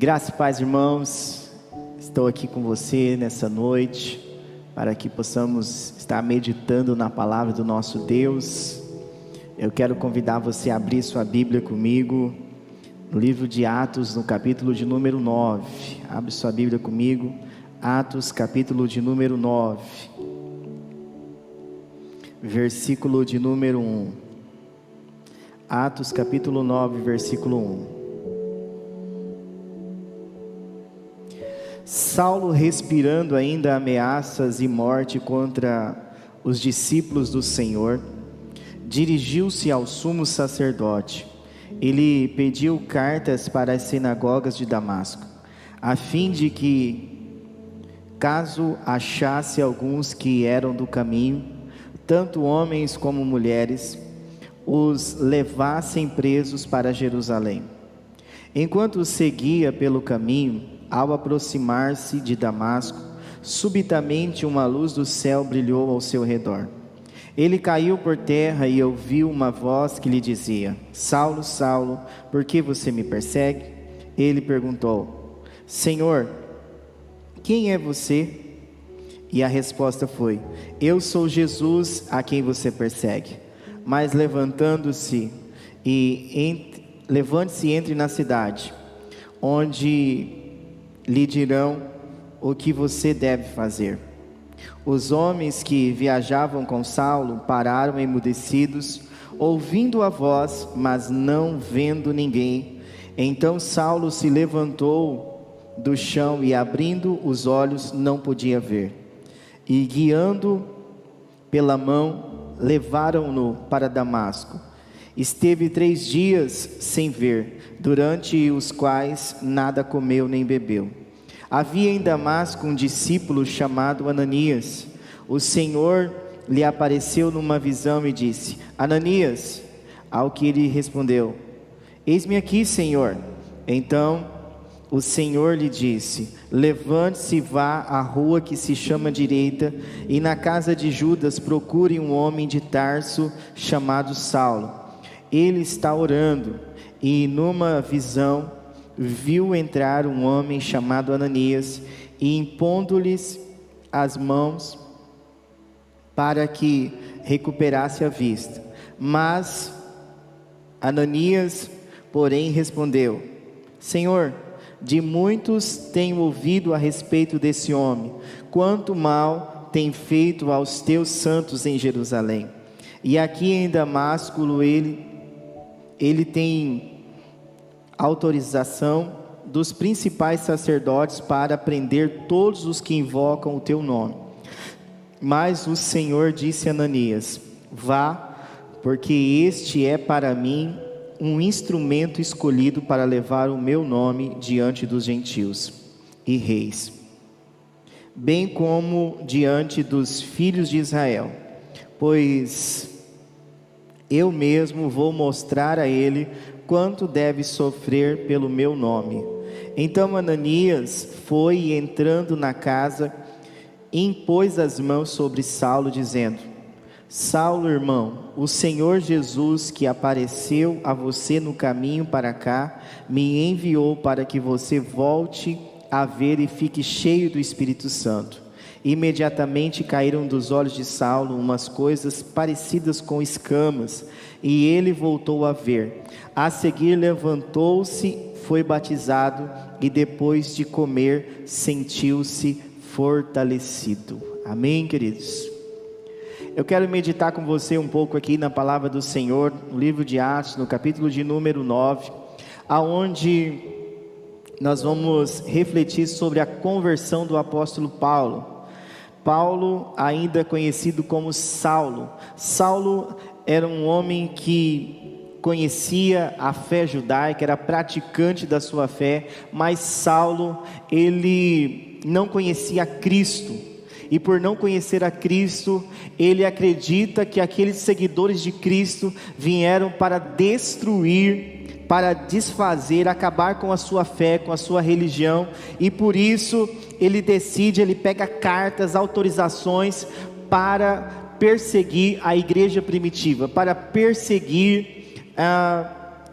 Graça e paz, irmãos. Estou aqui com você nessa noite para que possamos estar meditando na palavra do nosso Deus. Eu quero convidar você a abrir sua Bíblia comigo no livro de Atos, no capítulo de número 9. Abre sua Bíblia comigo, Atos, capítulo de número 9, versículo de número 1. Atos, capítulo 9, versículo 1. Saulo, respirando ainda ameaças e morte contra os discípulos do Senhor, dirigiu-se ao sumo sacerdote. Ele pediu cartas para as sinagogas de Damasco, a fim de que, caso achasse alguns que eram do caminho, tanto homens como mulheres, os levassem presos para Jerusalém. Enquanto os seguia pelo caminho, ao aproximar-se de Damasco, subitamente uma luz do céu brilhou ao seu redor. Ele caiu por terra e ouviu uma voz que lhe dizia: Saulo, Saulo, por que você me persegue? Ele perguntou: Senhor, quem é você? E a resposta foi: Eu sou Jesus a quem você persegue. Mas levante-se e entre na cidade, onde lhe dirão o que você deve fazer. Os homens que viajavam com Saulo pararam emudecidos, ouvindo a voz, mas não vendo ninguém. Então Saulo se levantou do chão e, abrindo os olhos, não podia ver. E, guiando pela mão, levaram-no para Damasco. Esteve 3 dias sem ver, durante os quais nada comeu nem bebeu. Havia em Damasco um discípulo chamado Ananias. O Senhor lhe apareceu numa visão e disse: Ananias. Ao que ele respondeu: Eis-me aqui, Senhor. Então o Senhor lhe disse: Levante-se e vá à rua que se chama Direita, e na casa de Judas procure um homem de Tarso chamado Saulo. Ele está orando. E numa visão viu entrar um homem chamado Ananias, e impondo-lhes as mãos para que recuperasse a vista. Mas Ananias, porém, respondeu: Senhor, de muitos tenho ouvido a respeito desse homem, quanto mal tem feito aos teus santos em Jerusalém. E aqui em Damasco ele tem autorização dos principais sacerdotes para prender todos os que invocam o teu nome. Mas o Senhor disse a Ananias: Vá, porque este é para mim um instrumento escolhido para levar o meu nome diante dos gentios e reis, bem como diante dos filhos de Israel, pois eu mesmo vou mostrar a ele quanto deve sofrer pelo meu nome. Então Ananias foi e, entrando na casa, impôs as mãos sobre Saulo, dizendo: Saulo, irmão, o Senhor Jesus, que apareceu a você no caminho para cá, me enviou para que você volte a ver e fique cheio do Espírito Santo. Imediatamente caíram dos olhos de Saulo umas coisas parecidas com escamas, e ele voltou a ver. A seguir levantou-se, foi batizado, e depois de comer sentiu-se fortalecido. Amém, queridos? Eu quero meditar com você um pouco aqui na palavra do Senhor, no livro de Atos, no capítulo de número 9, aonde nós vamos refletir sobre a conversão do apóstolo Paulo. Paulo, ainda conhecido como Saulo. Saulo era um homem que conhecia a fé judaica, era praticante da sua fé, mas Saulo, ele não conhecia Cristo, e por não conhecer a Cristo, ele acredita que aqueles seguidores de Cristo vieram para destruir, para desfazer, acabar com a sua fé, com a sua religião, e por isso ele pega cartas, autorizações para perseguir a igreja primitiva, para perseguir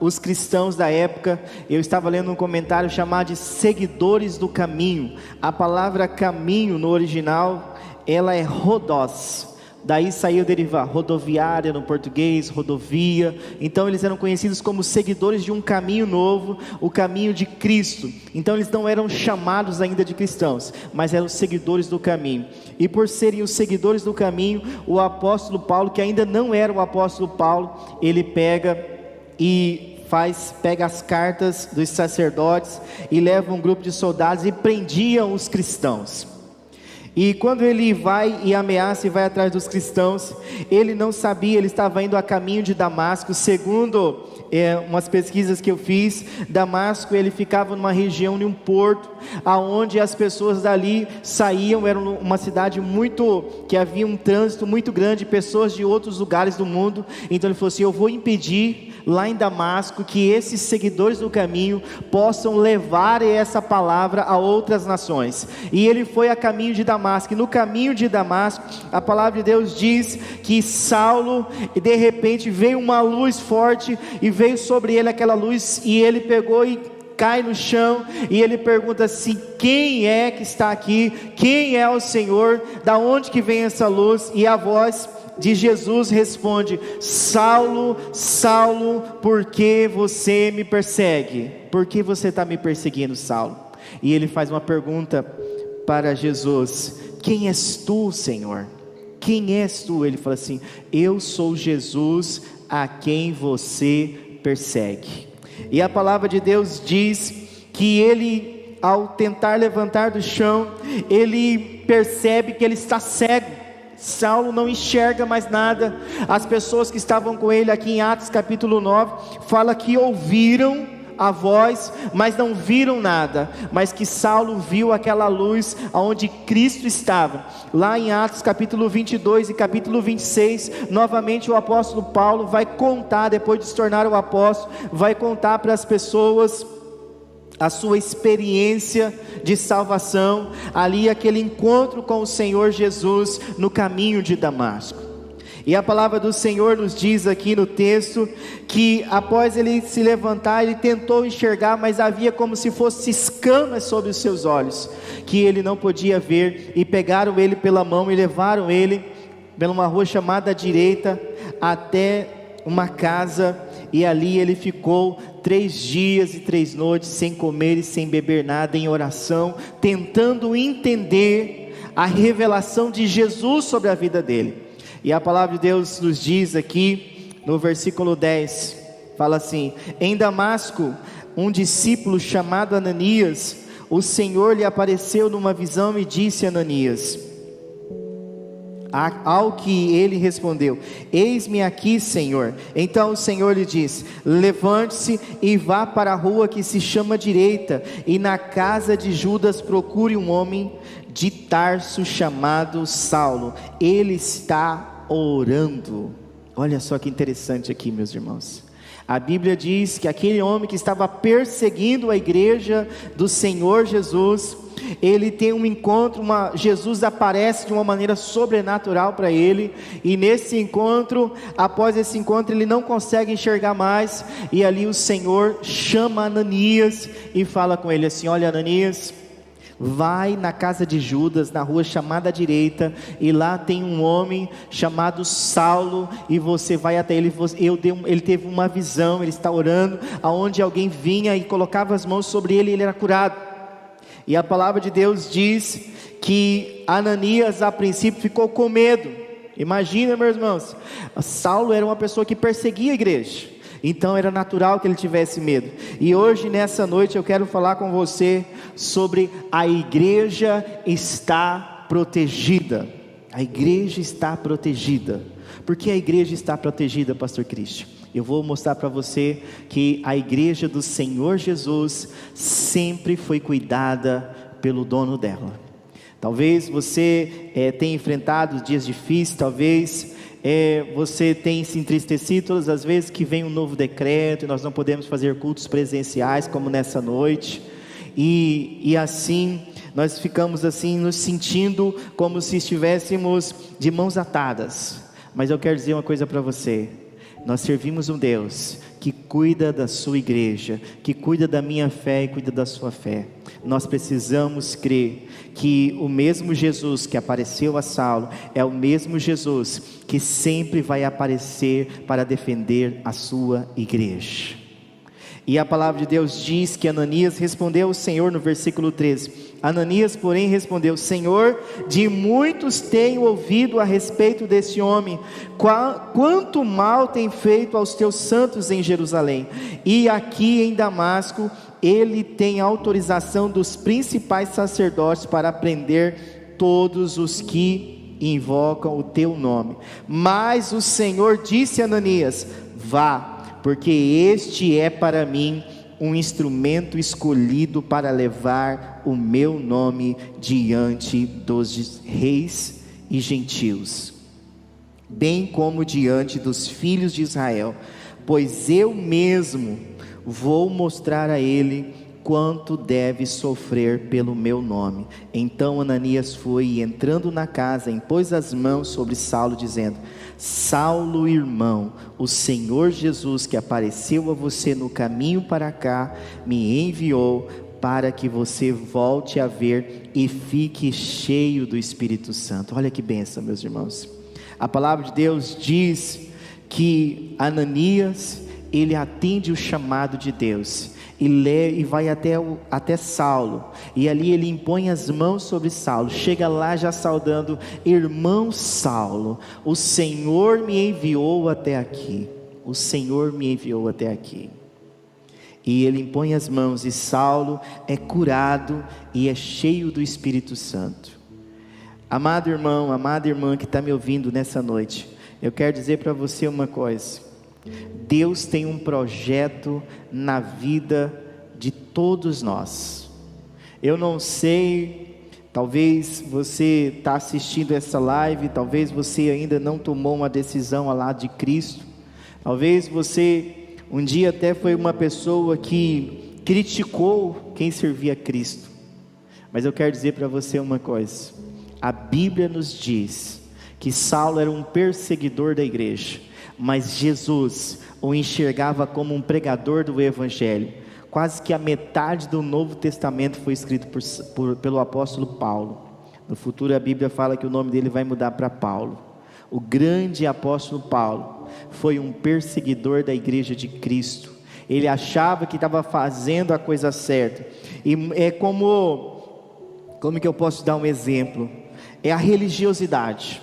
os cristãos da época. Eu estava lendo um comentário chamado de seguidores do caminho. A palavra caminho no original, ela é rodós. Daí saiu derivar rodoviária no português, rodovia. Então eles eram conhecidos como seguidores de um caminho novo, o caminho de Cristo. Então eles não eram chamados ainda de cristãos, mas eram seguidores do caminho. E por serem os seguidores do caminho, o apóstolo Paulo, que ainda não era o apóstolo Paulo, ele pega as cartas dos sacerdotes e leva um grupo de soldados e prendiam os cristãos. E quando ele vai e ameaça e vai atrás dos cristãos, ele não sabia, ele estava indo a caminho de Damasco. Segundo umas pesquisas que eu fiz, Damasco, ele ficava numa região de um porto, aonde as pessoas dali saíam. Era uma cidade que havia um trânsito muito grande, pessoas de outros lugares do mundo. Então ele falou assim: eu vou impedir lá em Damasco que esses seguidores do caminho possam levar essa palavra a outras nações. E ele foi a caminho de Damasco, e no caminho de Damasco, a palavra de Deus diz que Saulo, de repente veio uma luz forte, e veio sobre ele aquela luz, e ele pegou e cai no chão, e ele pergunta assim: quem é que está aqui? Quem é o Senhor? Da onde que vem essa luz? E a voz de Jesus responde: Saulo, Saulo, por que você me persegue? Por que você está me perseguindo, Saulo? E ele faz uma pergunta para Jesus: quem és tu, Senhor? Quem és tu? Ele fala assim: eu sou Jesus a quem você persegue. E a palavra de Deus diz que ele, ao tentar levantar do chão, ele percebe que ele está cego. Saulo não enxerga mais nada. As pessoas que estavam com ele aqui em Atos capítulo 9, fala que ouviram a voz, mas não viram nada, mas que Saulo viu aquela luz aonde Cristo estava. Lá em Atos capítulo 22 e capítulo 26, novamente o apóstolo Paulo vai contar, depois de se tornar o apóstolo, vai contar para as pessoas a sua experiência de salvação, ali aquele encontro com o Senhor Jesus no caminho de Damasco. E a palavra do Senhor nos diz aqui no texto, que após ele se levantar, ele tentou enxergar, mas havia como se fosse escamas sobre os seus olhos, que ele não podia ver, e pegaram ele pela mão e levaram ele pela uma rua chamada direita, até uma casa, e ali ele ficou 3 dias e 3 noites, sem comer e sem beber nada, em oração, tentando entender a revelação de Jesus sobre a vida dele. E a palavra de Deus nos diz aqui, no versículo 10, fala assim: em Damasco, um discípulo chamado Ananias, o Senhor lhe apareceu numa visão e disse a Ananias, ao que ele respondeu: eis-me aqui, Senhor. Então o Senhor lhe disse: levante-se e vá para a rua que se chama direita, e na casa de Judas procure um homem de Tarso chamado Saulo, ele está orando. Olha só que interessante aqui, meus irmãos. A Bíblia diz que aquele homem que estava perseguindo a igreja do Senhor Jesus, ele tem um encontro, Jesus aparece de uma maneira sobrenatural para ele, e nesse encontro, após esse encontro, ele não consegue enxergar mais, e ali o Senhor chama Ananias e fala com ele assim: olha, Ananias, vai na casa de Judas, na rua chamada direita, e lá tem um homem chamado Saulo, e você vai até ele. Ele teve uma visão, ele está orando, aonde alguém vinha e colocava as mãos sobre ele e ele era curado. E a palavra de Deus diz que Ananias a princípio ficou com medo. Imagina, meus irmãos, Saulo era uma pessoa que perseguia a igreja, então era natural que ele tivesse medo. E hoje, nessa noite, eu quero falar com você sobre a igreja está protegida. A igreja está protegida. Por que a igreja está protegida, pastor Cristian? Eu vou mostrar para você que a igreja do Senhor Jesus sempre foi cuidada pelo dono dela. Talvez você tenha enfrentado dias difíceis, talvez você tem se entristecido todas as vezes que vem um novo decreto e nós não podemos fazer cultos presenciais como nessa noite, e assim nós ficamos assim nos sentindo como se estivéssemos de mãos atadas. Mas eu quero dizer uma coisa para você: nós servimos um Deus que que cuida da sua igreja, que cuida da minha fé e cuida da sua fé. Nós precisamos crer que o mesmo Jesus que apareceu a Saulo é o mesmo Jesus que sempre vai aparecer para defender a sua igreja. E a palavra de Deus diz que Ananias respondeu ao Senhor no versículo 13. Ananias, porém, respondeu: Senhor, de muitos tenho ouvido a respeito desse homem, quanto mal tem feito aos teus santos em Jerusalém, e aqui em Damasco ele tem autorização dos principais sacerdotes para prender todos os que invocam o teu nome. Mas o Senhor disse a Ananias: vá, porque este é para mim um instrumento escolhido para levar o meu nome diante dos reis e gentios, bem como diante dos filhos de Israel, pois eu mesmo vou mostrar a ele quanto deve sofrer pelo meu nome. Então Ananias foi, e entrando na casa, impôs as mãos sobre Saulo, dizendo: Saulo, irmão, o Senhor Jesus, que apareceu a você no caminho para cá, me enviou para que você volte a ver e fique cheio do Espírito Santo. Olha que bênção, meus irmãos. A palavra de Deus diz que Ananias, ele atende o chamado de Deus e vai até Saulo, e ali ele impõe as mãos sobre Saulo, chega lá já saudando: irmão Saulo, o Senhor me enviou até aqui, o Senhor me enviou até aqui. E ele impõe as mãos, e Saulo é curado e é cheio do Espírito Santo. Amado irmão, amada irmã que está me ouvindo nessa noite, eu quero dizer para você uma coisa: Deus tem um projeto na vida de todos nós. Eu não sei, talvez você está assistindo essa live, talvez você ainda não tomou uma decisão ao lado de Cristo, talvez você um dia até foi uma pessoa que criticou quem servia a Cristo, mas eu quero dizer para você uma coisa: a Bíblia nos diz que Saulo era um perseguidor da igreja, mas Jesus o enxergava como um pregador do Evangelho. Quase que a metade do Novo Testamento foi escrito pelo apóstolo Paulo. No futuro a Bíblia fala que o nome dele vai mudar para Paulo. O grande apóstolo Paulo foi um perseguidor da igreja de Cristo. Ele achava que estava fazendo a coisa certa. E é como que eu posso dar um exemplo? É a religiosidade.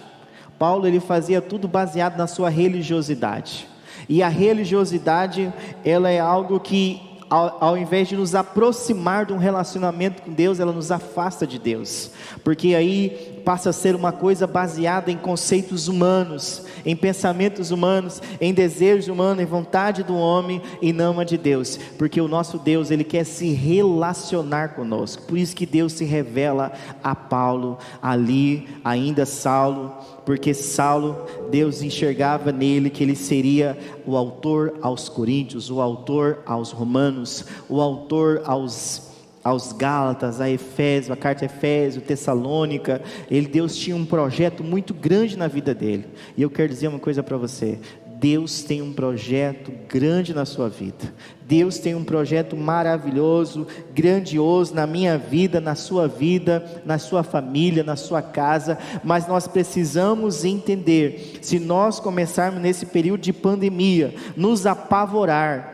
Paulo, ele fazia tudo baseado na sua religiosidade, e a religiosidade, ela é algo que ao invés de nos aproximar de um relacionamento com Deus, ela nos afasta de Deus, porque aí passa a ser uma coisa baseada em conceitos humanos, em pensamentos humanos, em desejos humanos, em vontade do homem, e não a de Deus, porque o nosso Deus, ele quer se relacionar conosco. Por isso que Deus se revela a Paulo ali, ainda Saulo, porque Saulo, Deus enxergava nele que ele seria o autor aos Coríntios, o autor aos Romanos, o autor aos Gálatas, a Efésio, a carta a Efésio, Tessalônica. Deus tinha um projeto muito grande na vida dele, e eu quero dizer uma coisa para você: Deus tem um projeto grande na sua vida. Deus tem um projeto maravilhoso, grandioso na minha vida, na sua vida, na sua família, na sua casa. Mas nós precisamos entender: se nós começarmos nesse período de pandemia, nos apavorar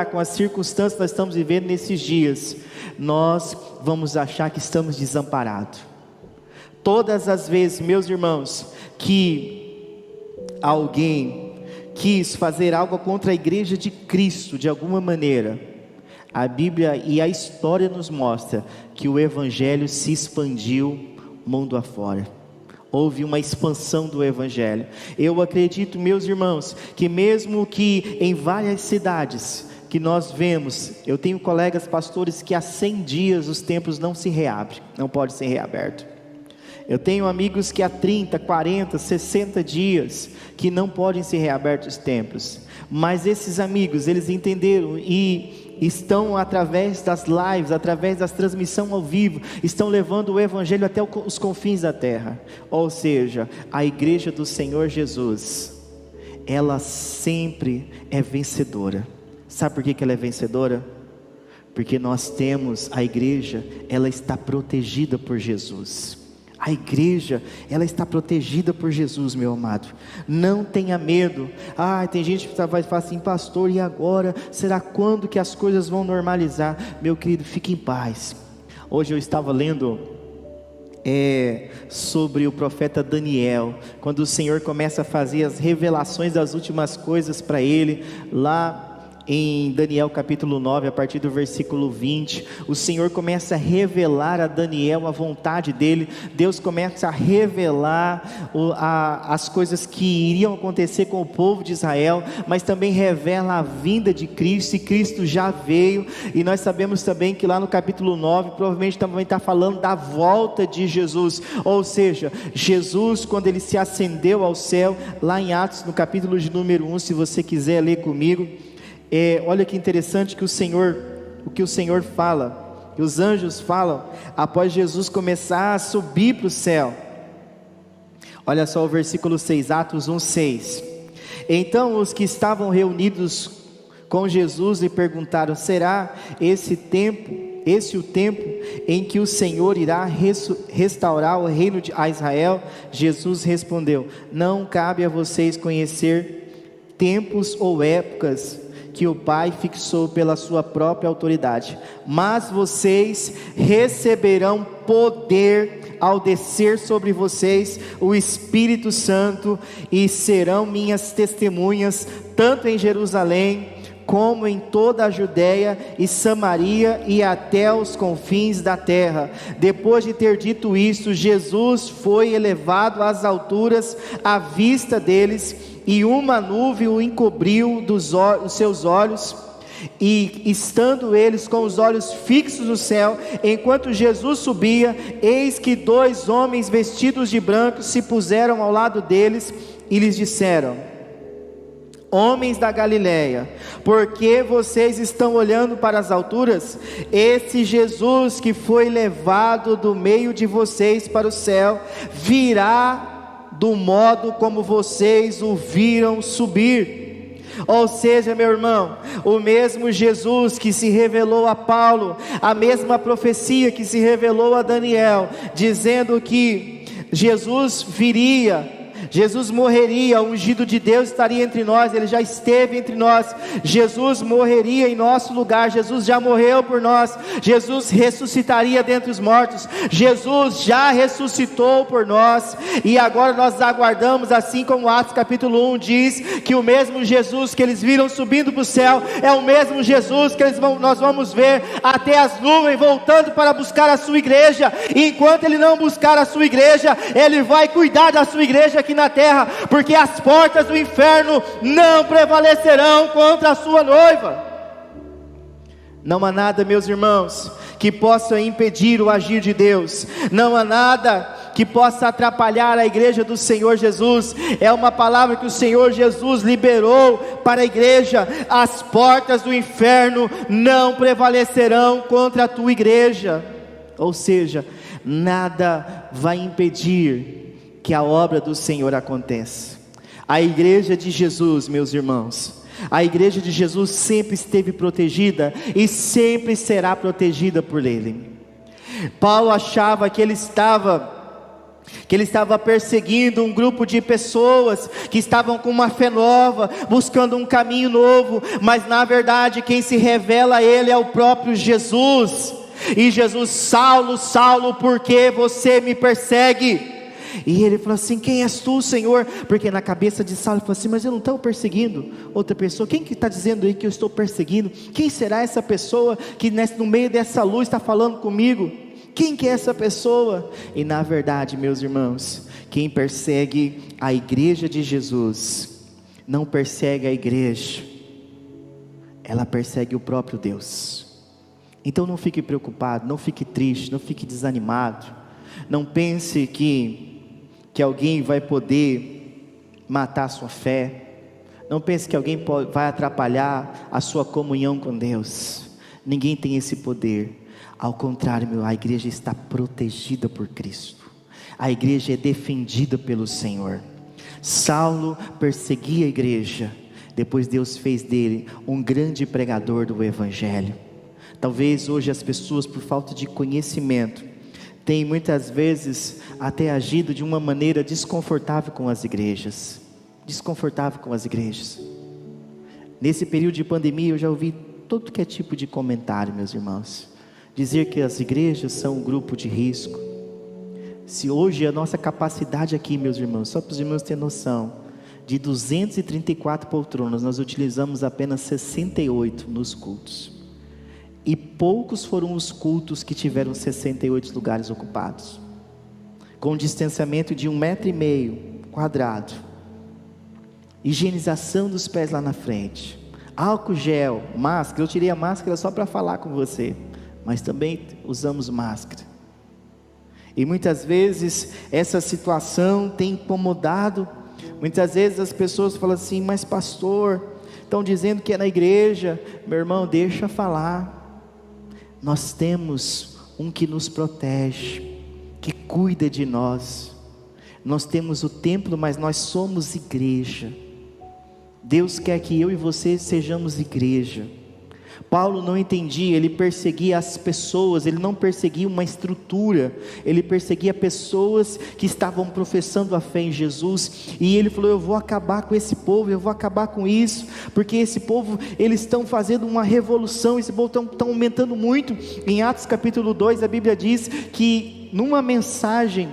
com as circunstâncias que nós estamos vivendo nesses dias, nós vamos achar que estamos desamparados. Todas as vezes, meus irmãos, que alguém quis fazer algo contra a igreja de Cristo de alguma maneira, a Bíblia e a história nos mostra que o Evangelho se expandiu mundo afora. Houve uma expansão do Evangelho. Eu acredito, meus irmãos, que mesmo que em várias cidades que nós vemos, eu tenho colegas pastores que há 100 dias os templos não se reabrem, não pode ser reaberto. Eu tenho amigos que há 30, 40, 60 dias que não podem ser reabertos os templos, mas esses amigos, eles entenderam e estão através das lives, através das transmissões ao vivo, estão levando o Evangelho até os confins da terra. Ou seja, a igreja do Senhor Jesus ela sempre é vencedora. Sabe por que ela é vencedora? Porque nós temos a igreja, ela está protegida por Jesus. A igreja, ela está protegida por Jesus, meu amado. Não tenha medo. Tem gente que vai falar assim: pastor, e agora? Será quando que as coisas vão normalizar? Meu querido, fique em paz. Hoje eu estava lendo sobre o profeta Daniel, quando o Senhor começa a fazer as revelações das últimas coisas para ele, lá em Daniel capítulo 9, a partir do versículo 20, o Senhor começa a revelar a Daniel a vontade dele. Deus começa a revelar as coisas que iriam acontecer com o povo de Israel, mas também revela a vinda de Cristo, e Cristo já veio, e nós sabemos também que lá no capítulo 9, provavelmente também está falando da volta de Jesus, ou seja, Jesus, quando ele se ascendeu ao céu, lá em Atos, no capítulo de número 1, se você quiser ler comigo, olha que interessante que o que o Senhor fala, que os anjos falam, após Jesus começar a subir para o céu. Olha só o versículo 6, Atos 1:6. Então os que estavam reunidos com Jesus lhe perguntaram: será esse o tempo em que o Senhor irá restaurar o reino a Israel? Jesus respondeu: não cabe a vocês conhecer tempos ou épocas que o Pai fixou pela sua própria autoridade, mas vocês receberão poder ao descer sobre vocês o Espírito Santo, e serão minhas testemunhas, tanto em Jerusalém, como em toda a Judéia e Samaria e até os confins da terra. Depois de ter dito isto, Jesus foi elevado às alturas à vista deles, e uma nuvem o encobriu dos seus olhos, e estando eles com os olhos fixos no céu, enquanto Jesus subia, eis que 2 homens vestidos de branco se puseram ao lado deles, e lhes disseram: homens da Galileia, por que vocês estão olhando para as alturas? Esse Jesus que foi levado do meio de vocês para o céu, virá do modo como vocês o viram subir. Ou seja, meu irmão, o mesmo Jesus que se revelou a Paulo, a mesma profecia que se revelou a Daniel, dizendo que Jesus viria, Jesus morreria, o ungido de Deus estaria entre nós, ele já esteve entre nós. Jesus morreria em nosso lugar, Jesus já morreu por nós, Jesus ressuscitaria dentre os mortos, Jesus já ressuscitou por nós, e agora nós aguardamos, assim como Atos capítulo 1 diz, que o mesmo Jesus que eles viram subindo para o céu, é o mesmo Jesus que nós vamos ver até as nuvens, voltando para buscar a sua igreja. E enquanto ele não buscar a sua igreja, ele vai cuidar da sua igreja aqui na terra, porque as portas do inferno não prevalecerão contra a sua noiva. Não há nada, meus irmãos, que possa impedir o agir de Deus, não há nada que possa atrapalhar a igreja do Senhor Jesus. É uma palavra que o Senhor Jesus liberou para a igreja: as portas do inferno não prevalecerão contra a tua igreja. Ou seja, nada vai impedir que a obra do Senhor aconteça. A igreja de Jesus, meus irmãos, a igreja de Jesus sempre esteve protegida e sempre será protegida por Ele. Paulo achava que ele estava perseguindo um grupo de pessoas que estavam com uma fé nova, buscando um caminho novo, mas na verdade quem se revela a ele é o próprio Jesus. E Jesus: Saulo, Saulo, por que você me persegue? E ele falou assim: quem és tu, Senhor? Porque na cabeça de Saulo ele falou assim: mas eu não estou perseguindo outra pessoa. Quem que está dizendo aí que eu estou perseguindo? Quem será essa pessoa que no meio dessa luz está falando comigo? Quem que é essa pessoa? E na verdade, meus irmãos, quem persegue a igreja de Jesus, não persegue a igreja, ela persegue o próprio Deus. Então não fique preocupado, não fique triste, não fique desanimado, não pense que alguém vai poder matar a sua fé, não pense que alguém vai atrapalhar a sua comunhão com Deus. Ninguém tem esse poder. Ao contrário, a igreja está protegida por Cristo, a igreja é defendida pelo Senhor. Saulo perseguia a igreja, depois Deus fez dele um grande pregador do evangelho. Talvez hoje as pessoas, por falta de conhecimento, têm muitas vezes até agido de uma maneira desconfortável com as igrejas. Nesse período de pandemia eu já ouvi todo que é tipo de comentário, meus irmãos, dizer que as igrejas são um grupo de risco. Se hoje a nossa capacidade aqui, meus irmãos, só para os irmãos terem noção, de 234 poltronas, nós utilizamos apenas 68 nos cultos, e poucos foram os cultos que tiveram 68 lugares ocupados, com distanciamento de 1,5 metro quadrado, higienização dos pés lá na frente, álcool gel, máscara. Eu tirei a máscara só para falar com você, mas também usamos máscara. E muitas vezes essa situação tem incomodado. Muitas vezes as pessoas falam assim: mas pastor, estão dizendo que é na igreja. Meu irmão, deixa falar. Nós temos um que nos protege, que cuida de nós. Nós temos o templo, mas nós somos igreja. Deus quer que eu e você sejamos igreja. Paulo não entendia, ele perseguia as pessoas, ele não perseguia uma estrutura, ele perseguia pessoas que estavam professando a fé em Jesus, e ele falou: eu vou acabar com esse povo, eu vou acabar com isso, porque esse povo, eles estão fazendo uma revolução, esse povo estão aumentando muito. Em Atos capítulo 2, a Bíblia diz que numa mensagem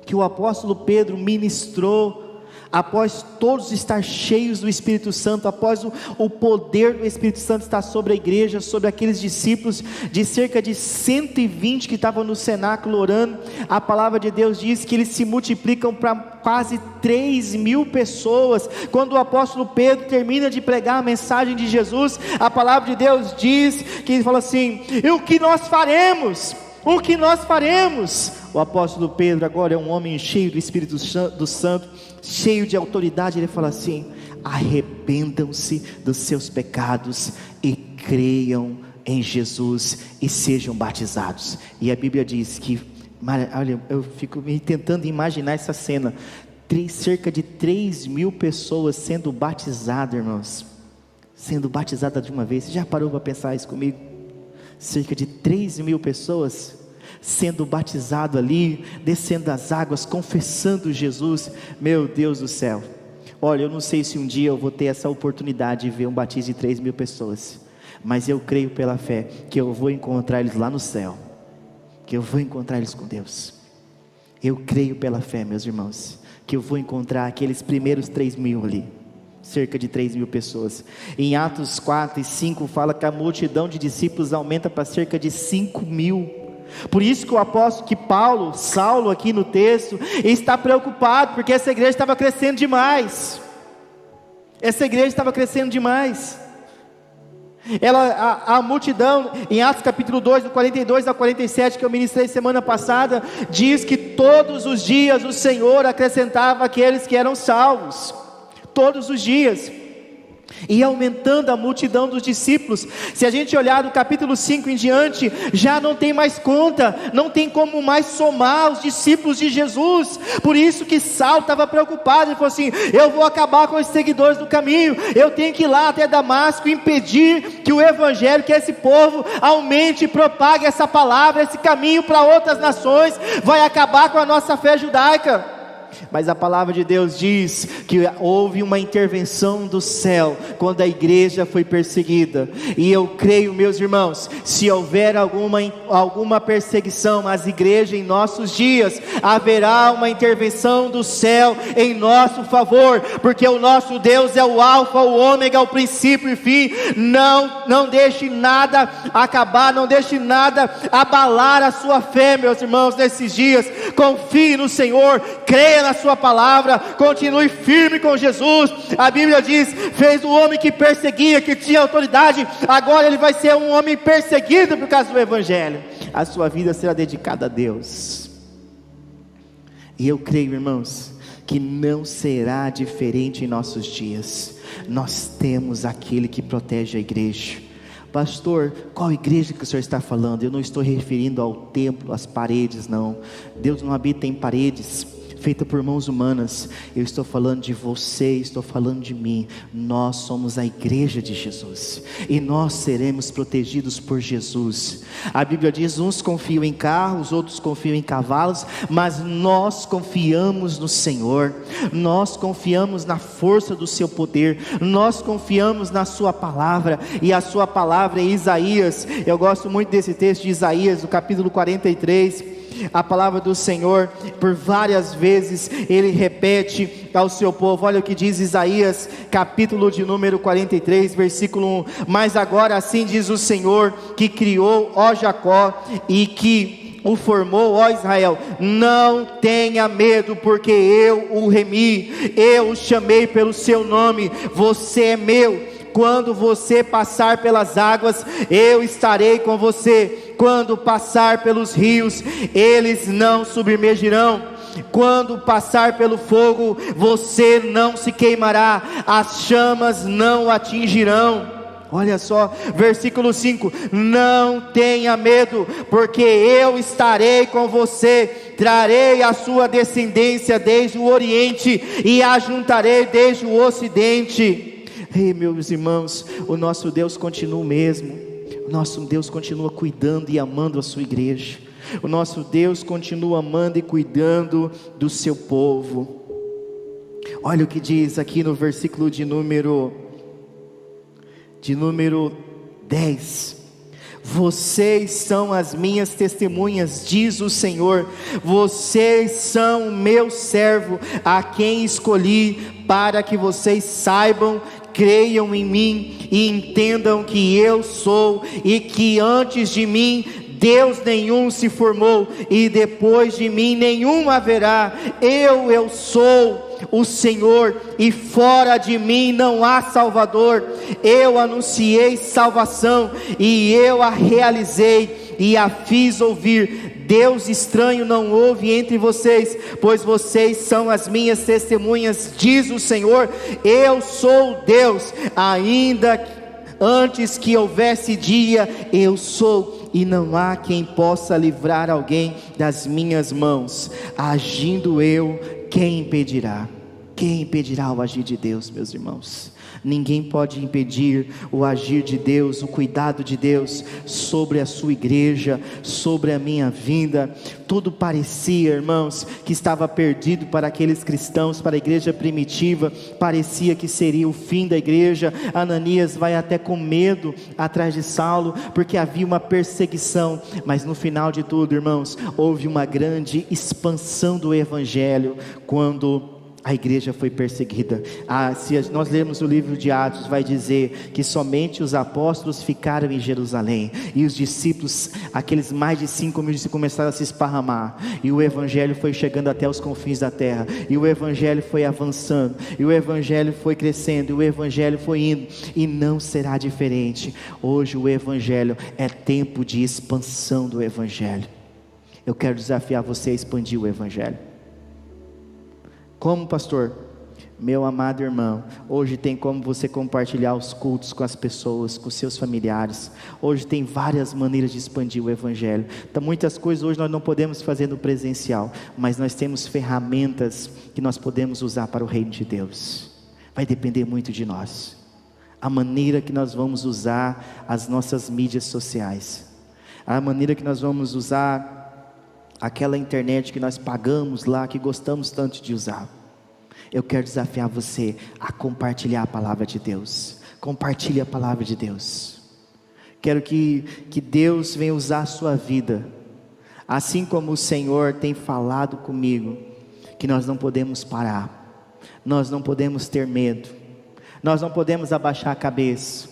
que o apóstolo Pedro ministrou, após todos estar cheios do Espírito Santo, após o poder do Espírito Santo estar sobre a igreja, sobre aqueles discípulos, de cerca de 120 que estavam no cenáculo orando, a palavra de Deus diz que eles se multiplicam para quase 3.000 pessoas. Quando o apóstolo Pedro termina de pregar a mensagem de Jesus, a palavra de Deus diz que ele fala assim: e o que nós faremos? O que nós faremos? O apóstolo Pedro agora é um homem cheio do Espírito Santo, cheio de autoridade. Ele fala assim: arrependam-se dos seus pecados e creiam em Jesus e sejam batizados. E a Bíblia diz que, olha, eu fico me tentando imaginar essa cena, cerca de 3.000 pessoas sendo batizadas, irmãos, sendo batizadas de uma vez. Você já parou para pensar isso comigo? Cerca de 3.000 pessoas sendo batizado ali, descendo das águas, confessando Jesus. Meu Deus do céu. Olha, eu não sei se um dia eu vou ter essa oportunidade de ver um batismo de 3.000 pessoas, mas eu creio pela fé que eu vou encontrar eles lá no céu, que eu vou encontrar eles com Deus. Eu creio pela fé, meus irmãos, que eu vou encontrar aqueles primeiros 3.000 ali, cerca de 3.000 pessoas. Em Atos 4 e 5 fala que a multidão de discípulos aumenta para cerca de 5.000. Por isso que o apóstolo, Saulo aqui no texto, está preocupado, porque essa igreja estava crescendo demais. A multidão, em Atos capítulo 2, do 42 ao 47, que eu ministrei semana passada, diz que todos os dias o Senhor acrescentava aqueles que eram salvos. Todos os dias. E aumentando a multidão dos discípulos. Se a gente olhar do capítulo 5 em diante, já não tem mais conta, não tem como mais somar os discípulos de Jesus. Por isso que Saulo estava preocupado. Ele falou assim: eu vou acabar com os seguidores do caminho, eu tenho que ir lá até Damasco, impedir que o evangelho, que esse povo aumente e propague essa palavra, esse caminho para outras nações, vai acabar com a nossa fé judaica. Mas a palavra de Deus diz que houve uma intervenção do céu quando a igreja foi perseguida. E eu creio, meus irmãos, se houver alguma perseguição às igrejas em nossos dias, haverá uma intervenção do céu em nosso favor, porque o nosso Deus é o alfa, o ômega, o princípio e fim. Não deixe nada acabar, não deixe nada abalar a sua fé, meus irmãos, nesses dias. Confie no Senhor, creia na sua palavra, continue firme com Jesus. A Bíblia diz: fez o homem que perseguia, que tinha autoridade, agora ele vai ser um homem perseguido por causa do evangelho. A sua vida será dedicada a Deus. E eu creio, irmãos, que não será diferente em nossos dias. Nós temos aquele que protege a igreja. Pastor, qual igreja que o senhor está falando? Eu não estou referindo ao templo, às paredes, não. Deus não habita em paredes. feita por mãos humanas. Eu estou falando de você, estou falando de mim. Nós somos a igreja de Jesus, e nós seremos protegidos por Jesus. A Bíblia diz: uns confiam em carros, outros confiam em cavalos, mas nós confiamos no Senhor. Nós confiamos na força do seu poder, nós confiamos na sua palavra, e a sua palavra é Isaías. Eu gosto muito desse texto de Isaías, do capítulo 43. A palavra do Senhor, por várias vezes, Ele repete ao seu povo. Olha o que diz Isaías, capítulo de número 43, versículo 1. Mas agora assim diz o Senhor, que criou, ó Jacó, e que o formou, ó Israel: não tenha medo, porque eu o remi, eu o chamei pelo seu nome, você é meu. Quando você passar pelas águas, eu estarei com você. Quando passar pelos rios, eles não submergirão. Quando passar pelo fogo, você não se queimará, as chamas não o atingirão. Olha só, versículo 5: não tenha medo, porque eu estarei com você. Trarei a sua descendência desde o oriente, e a juntarei desde o ocidente. Ei, meus irmãos, o nosso Deus continua o mesmo. O nosso Deus continua cuidando e amando a sua igreja. O nosso Deus continua amando e cuidando do seu povo. Olha o que diz aqui no versículo de número 10: vocês são as minhas testemunhas, diz o Senhor. Vocês são o meu servo, a quem escolhi, para que vocês saibam, creiam em mim e entendam que eu sou, e que antes de mim Deus nenhum se formou, e depois de mim nenhum haverá. Eu sou o Senhor, e fora de mim não há Salvador. Eu anunciei salvação, e eu a realizei, e a fiz ouvir. Deus estranho não houve entre vocês, pois vocês são as minhas testemunhas, diz o Senhor. Eu sou Deus, ainda antes que houvesse dia, eu sou, e não há quem possa livrar alguém das minhas mãos. Agindo eu, quem impedirá? Quem impedirá o agir de Deus, meus irmãos? Ninguém pode impedir o agir de Deus, o cuidado de Deus sobre a sua igreja, sobre a minha vida. Tudo parecia, irmãos, que estava perdido para aqueles cristãos, para a igreja primitiva. Parecia que seria o fim da igreja. Ananias vai até com medo atrás de Saulo, porque havia uma perseguição. Mas no final de tudo, irmãos, houve uma grande expansão do evangelho, quando a igreja foi perseguida. Se nós lermos o livro de Atos, vai dizer que somente os apóstolos ficaram em Jerusalém, e os discípulos, aqueles mais de 5 mil, começaram a se esparramar, e o evangelho foi chegando até os confins da terra, e o evangelho foi avançando, e o evangelho foi crescendo, e o evangelho foi indo, e não será diferente. Hoje o evangelho é tempo de expansão do evangelho. Eu quero desafiar você a expandir o evangelho. Como, pastor? Meu amado irmão, hoje tem como você compartilhar os cultos com as pessoas, com seus familiares. Hoje tem várias maneiras de expandir o evangelho. Então, muitas coisas hoje nós não podemos fazer no presencial, mas nós temos ferramentas que nós podemos usar para o reino de Deus. Vai depender muito de nós, a maneira que nós vamos usar as nossas mídias sociais, a maneira que nós vamos usar aquela internet que nós pagamos lá, que gostamos tanto de usar. Eu quero desafiar você a compartilhar a palavra de Deus. Compartilhe a palavra de Deus. Quero que Deus venha usar a sua vida, assim como o Senhor tem falado comigo, que nós não podemos parar, nós não podemos ter medo, nós não podemos abaixar a cabeça,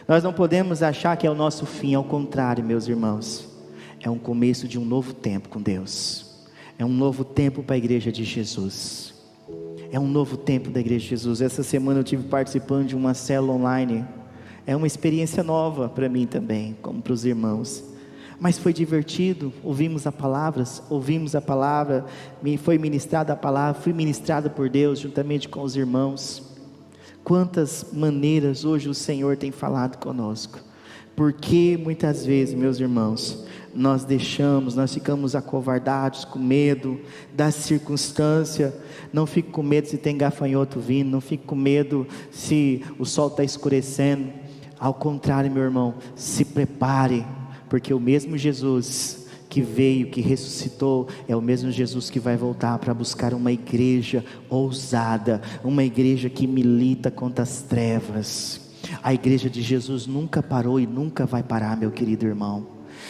nós não podemos achar que é o nosso fim. Ao contrário, meus irmãos, é um começo de um novo tempo com Deus. É um novo tempo para a igreja de Jesus. É um novo tempo da igreja de Jesus. Essa semana eu estive participando de uma célula online. É uma experiência nova para mim também, como para os irmãos. Mas foi divertido. Ouvimos a palavra, me foi ministrada a palavra, fui ministrado por Deus juntamente com os irmãos. Quantas maneiras hoje o Senhor tem falado conosco. Porque muitas vezes, meus irmãos, nós ficamos acovardados, com medo da circunstância. Não fique com medo se tem gafanhoto vindo, não fique com medo se o sol está escurecendo. Ao contrário, meu irmão, se prepare, porque o mesmo Jesus que veio, que ressuscitou, é o mesmo Jesus que vai voltar para buscar uma igreja ousada, uma igreja que milita contra as trevas. A igreja de Jesus nunca parou e nunca vai parar, meu querido irmão.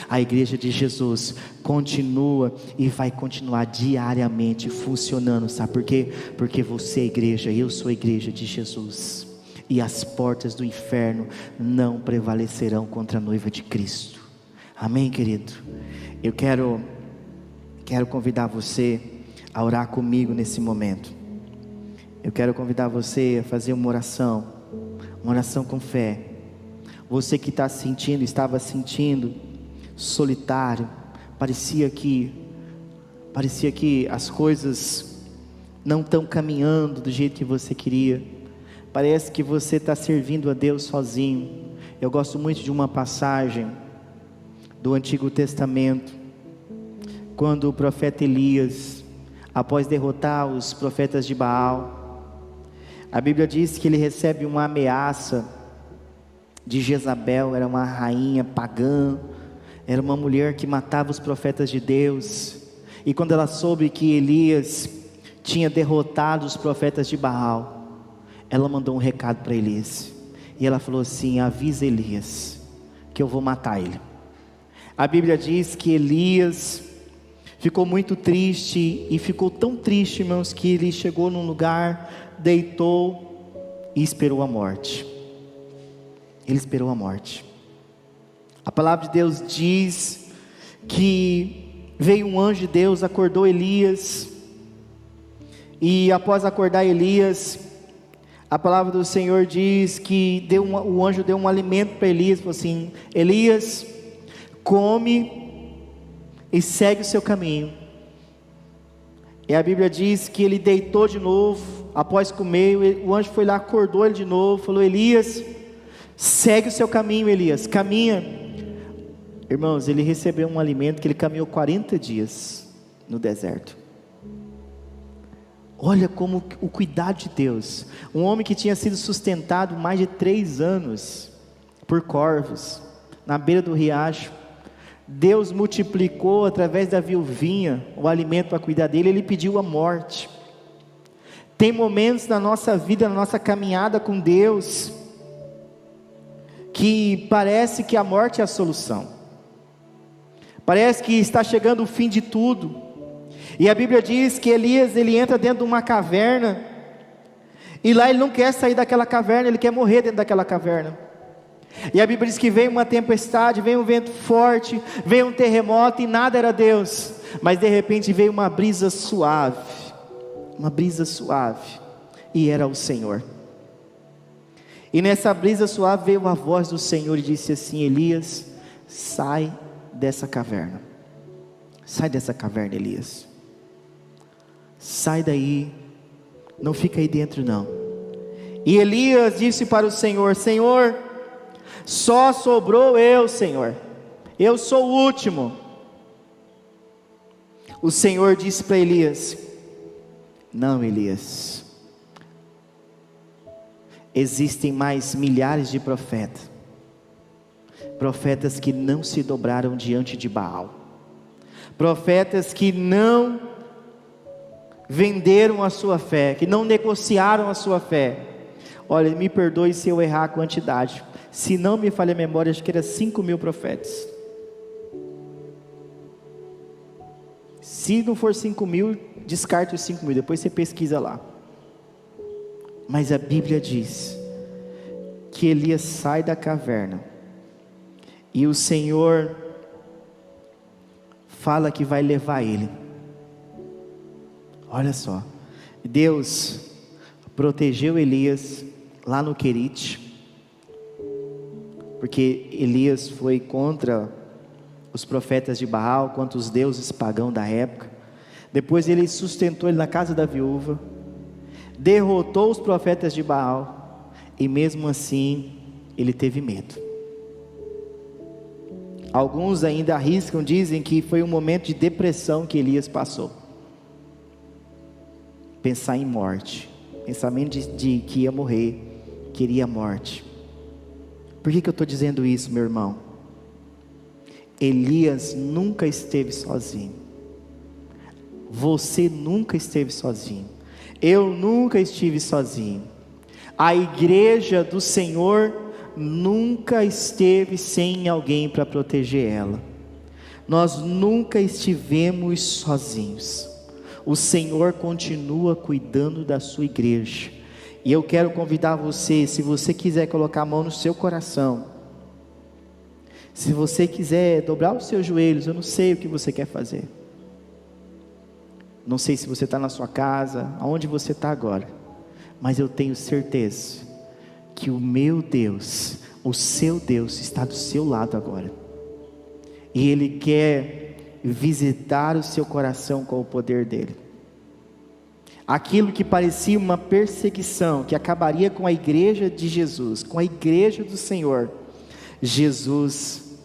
A igreja de Jesus continua e vai continuar diariamente funcionando, sabe por quê? Porque você é igreja, eu sou a igreja de Jesus, e as portas do inferno não prevalecerão contra a noiva de Cristo. Amém, querido? Eu quero convidar você a orar comigo nesse momento. Eu quero convidar você a fazer uma oração com fé. Você que estava sentindo solitário, parecia que as coisas não estão caminhando do jeito que você queria, parece que você está servindo a Deus sozinho. Eu gosto muito de uma passagem do Antigo Testamento, quando o profeta Elias, após derrotar os profetas de Baal, a Bíblia diz que ele recebe uma ameaça de Jezabel. Era uma rainha pagã, era uma mulher que matava os profetas de Deus, e quando ela soube que Elias tinha derrotado os profetas de Baal, ela mandou um recado para Elias, e ela falou assim: avisa Elias que eu vou matar ele. A Bíblia diz que Elias ficou muito triste, e ficou tão triste, irmãos, que ele chegou num lugar, deitou e esperou a morte. Ele esperou a morte. A palavra de Deus diz que veio um anjo de Deus, acordou Elias, e após acordar Elias, a palavra do Senhor diz que o anjo deu um alimento para Elias, falou assim: Elias, come e segue o seu caminho. E a Bíblia diz que ele deitou de novo, após comer, o anjo foi lá, acordou ele de novo, falou: Elias, segue o seu caminho, Elias, caminha. Irmãos, ele recebeu um alimento que ele caminhou 40 dias no deserto. Olha como o cuidado de Deus. Um homem que tinha sido sustentado mais de 3 anos por corvos, na beira do riacho, Deus multiplicou através da viuvinha o alimento para cuidar dele. Ele pediu a morte. Tem momentos na nossa vida, na nossa caminhada com Deus, que parece que a morte é a solução, parece que está chegando o fim de tudo. E a Bíblia diz que Elias, ele entra dentro de uma caverna, e lá ele não quer sair daquela caverna, ele quer morrer dentro daquela caverna. E a Bíblia diz que veio uma tempestade, veio um vento forte, veio um terremoto, e nada era Deus, mas de repente veio uma brisa suave, e era o Senhor. E nessa brisa suave veio a voz do Senhor e disse assim: Elias, sai dessa caverna. Sai dessa caverna, Elias. Sai daí, não fica aí dentro não. E Elias disse para o Senhor: Senhor, só sobrou eu, Senhor, eu sou o último. O Senhor disse para Elias: não, Elias, existem mais milhares de profetas que não se dobraram diante de Baal, profetas que não venderam a sua fé, que não negociaram a sua fé. Olha, me perdoe se eu errar a quantidade, se não me falha a memória, acho que era 5.000 profetas. Se não for 5.000, descarte os 5.000, depois você pesquisa lá. Mas a Bíblia diz que Elias sai da caverna, e o Senhor fala que vai levar ele. Olha só, Deus protegeu Elias lá no Querite, porque Elias foi contra os profetas de Baal, contra os deuses pagãos da época. Depois ele sustentou ele na casa da viúva, derrotou os profetas de Baal, e mesmo assim ele teve medo. Alguns ainda arriscam, dizem que foi um momento de depressão que Elias passou. Pensar em morte, pensamento de que ia morrer, queria a morte. Por que eu estou dizendo isso, meu irmão? Elias nunca esteve sozinho. Você nunca esteve sozinho. Eu nunca estive sozinho. A igreja do Senhor nunca esteve sem alguém para proteger ela. Nós nunca estivemos sozinhos. O Senhor continua cuidando da sua igreja. E eu quero convidar você, se você quiser colocar a mão no seu coração, se você quiser dobrar os seus joelhos, eu não sei o que você quer fazer. Não sei se você está na sua casa, aonde você está agora, mas eu tenho certeza que o meu Deus, o seu Deus está do seu lado agora, e Ele quer visitar o seu coração com o poder dEle. Aquilo que parecia uma perseguição, que acabaria com a igreja de Jesus, com a igreja do Senhor, Jesus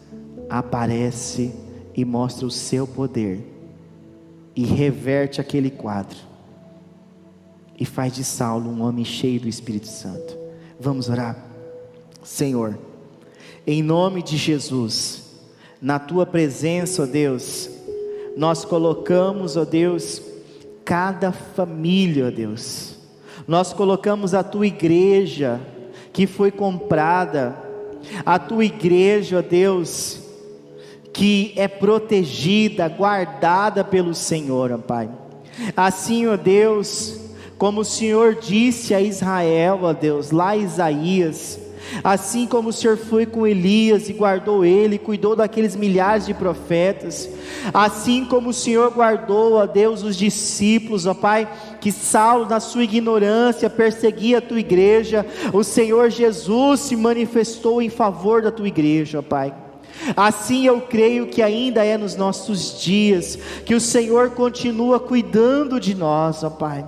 aparece e mostra o seu poder, e reverte aquele quadro, e faz de Saulo um homem cheio do Espírito Santo. Vamos orar. Senhor, em nome de Jesus, na Tua presença, ó Deus, nós colocamos, ó Deus, cada família, ó Deus, nós colocamos a Tua igreja, que foi comprada, a Tua igreja, ó Deus, que é protegida, guardada pelo Senhor, ó Pai. Assim, ó Deus, como o Senhor disse a Israel, ó Deus, lá em Isaías, assim como o Senhor foi com Elias e guardou ele, cuidou daqueles milhares de profetas, assim como o Senhor guardou, ó Deus, os discípulos, ó Pai, que Saulo na sua ignorância perseguia a Tua igreja, o Senhor Jesus se manifestou em favor da Tua igreja, ó Pai. Assim eu creio que ainda é nos nossos dias, que o Senhor continua cuidando de nós, ó Pai.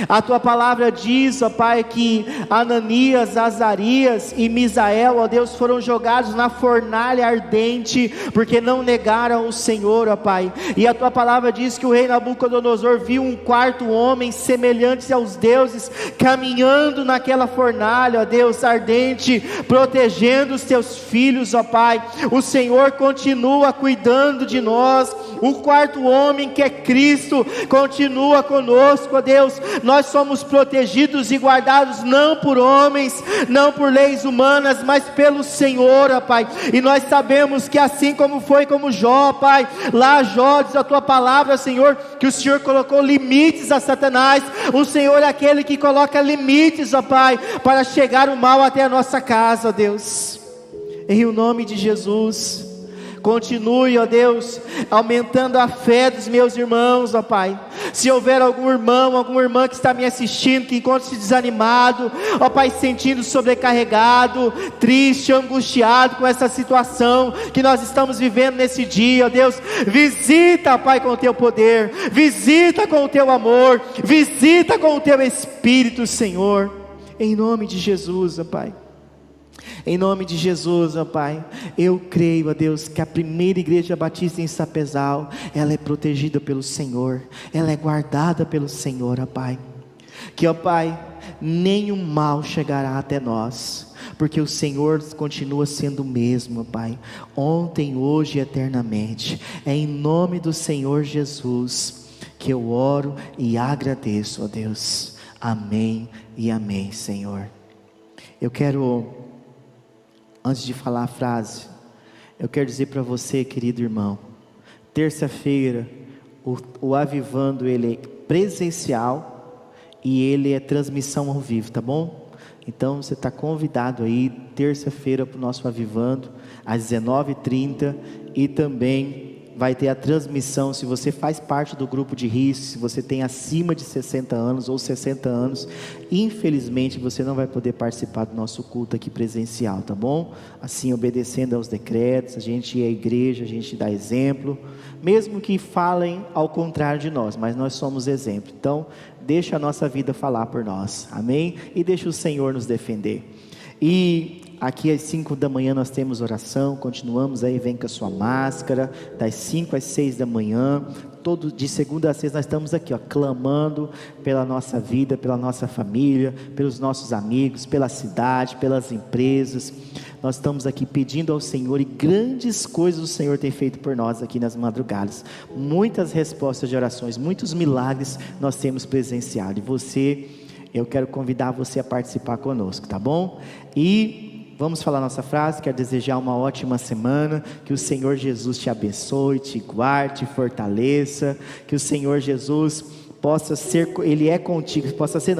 A Tua palavra diz, ó Pai, que Ananias, Azarias e Misael, ó Deus, foram jogados na fornalha ardente, porque não negaram o Senhor, ó Pai. E a Tua palavra diz que o rei Nabucodonosor viu um quarto homem semelhante aos deuses, caminhando naquela fornalha, ó Deus, ardente, protegendo os Teus filhos, ó Pai. O Senhor continua cuidando de nós. O quarto homem, que é Cristo, continua conosco, ó Deus. Nós somos protegidos e guardados não por homens, não por leis humanas, mas pelo Senhor, ó Pai. E nós sabemos que assim como foi como Jó, ó Pai, lá Jó diz a Tua palavra, Senhor, que o Senhor colocou limites a Satanás. O Senhor é aquele que coloca limites, ó Pai, para chegar o mal até a nossa casa, ó Deus. Em o nome de Jesus, continue, ó Deus, aumentando a fé dos meus irmãos, ó Pai. Se houver algum irmão, alguma irmã que está me assistindo, que encontra-se desanimado, ó Pai, sentindo sobrecarregado, triste, angustiado com essa situação que nós estamos vivendo nesse dia, ó Deus, visita, ó Pai, com o Teu poder, visita com o Teu amor, visita com o Teu Espírito, Senhor, em nome de Jesus, ó Pai. Em nome de Jesus, ó Pai, eu creio, ó Deus, que a primeira igreja batista em Sapezal, ela é protegida pelo Senhor, ela é guardada pelo Senhor, ó Pai. Que, ó Pai, nenhum mal chegará até nós, porque o Senhor continua sendo o mesmo, ó Pai, ontem, hoje e eternamente. É em nome do Senhor Jesus que eu oro e agradeço, ó Deus. Amém e amém, Senhor. Eu quero, antes de falar a frase, eu quero dizer para você, querido irmão, terça-feira, o Avivando, ele é presencial e ele é transmissão ao vivo, tá bom? Então você está convidado aí, terça-feira, para o nosso Avivando, às 19h30, e também vai ter a transmissão. Se você faz parte do grupo de risco, se você tem acima de 60 anos ou 60 anos, infelizmente você não vai poder participar do nosso culto aqui presencial, tá bom? Assim, obedecendo aos decretos, a gente é a igreja, a gente dá exemplo, mesmo que falem ao contrário de nós, mas nós somos exemplo. Então, deixa a nossa vida falar por nós, amém? E deixa o Senhor nos defender. E aqui às 5 da manhã nós temos oração, continuamos aí, vem com a sua máscara, das 5 às 6 da manhã, todo de segunda a sexta nós estamos aqui, clamando pela nossa vida, pela nossa família, pelos nossos amigos, pela cidade, pelas empresas. Nós estamos aqui pedindo ao Senhor, e grandes coisas o Senhor tem feito por nós aqui nas madrugadas, muitas respostas de orações, muitos milagres nós temos presenciado, e eu quero convidar você a participar conosco, tá bom? E vamos falar nossa frase. Quero desejar uma ótima semana, que o Senhor Jesus te abençoe, te guarde, te fortaleça, que o Senhor Jesus possa ser, Ele é contigo,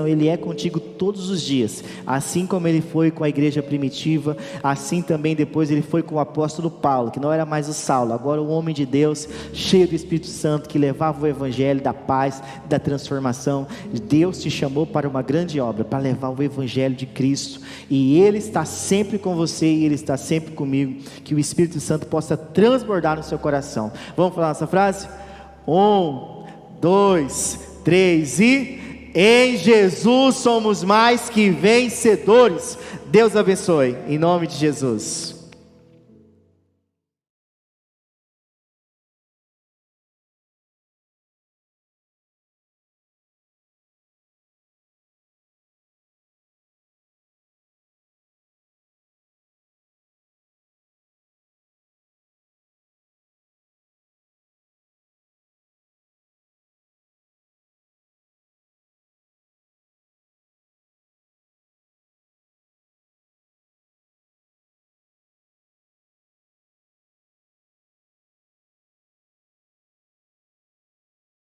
Ele é contigo todos os dias, assim como Ele foi com a igreja primitiva, assim também depois Ele foi com o apóstolo Paulo, que não era mais o Saulo, agora o homem de Deus, cheio do Espírito Santo, que levava o evangelho da paz, da transformação. Deus te chamou para uma grande obra, para levar o evangelho de Cristo, e Ele está sempre com você, e Ele está sempre comigo, que o Espírito Santo possa transbordar no seu coração. Vamos falar nossa frase? 1, 2, 3 e em Jesus somos mais que vencedores. Deus abençoe, em nome de Jesus.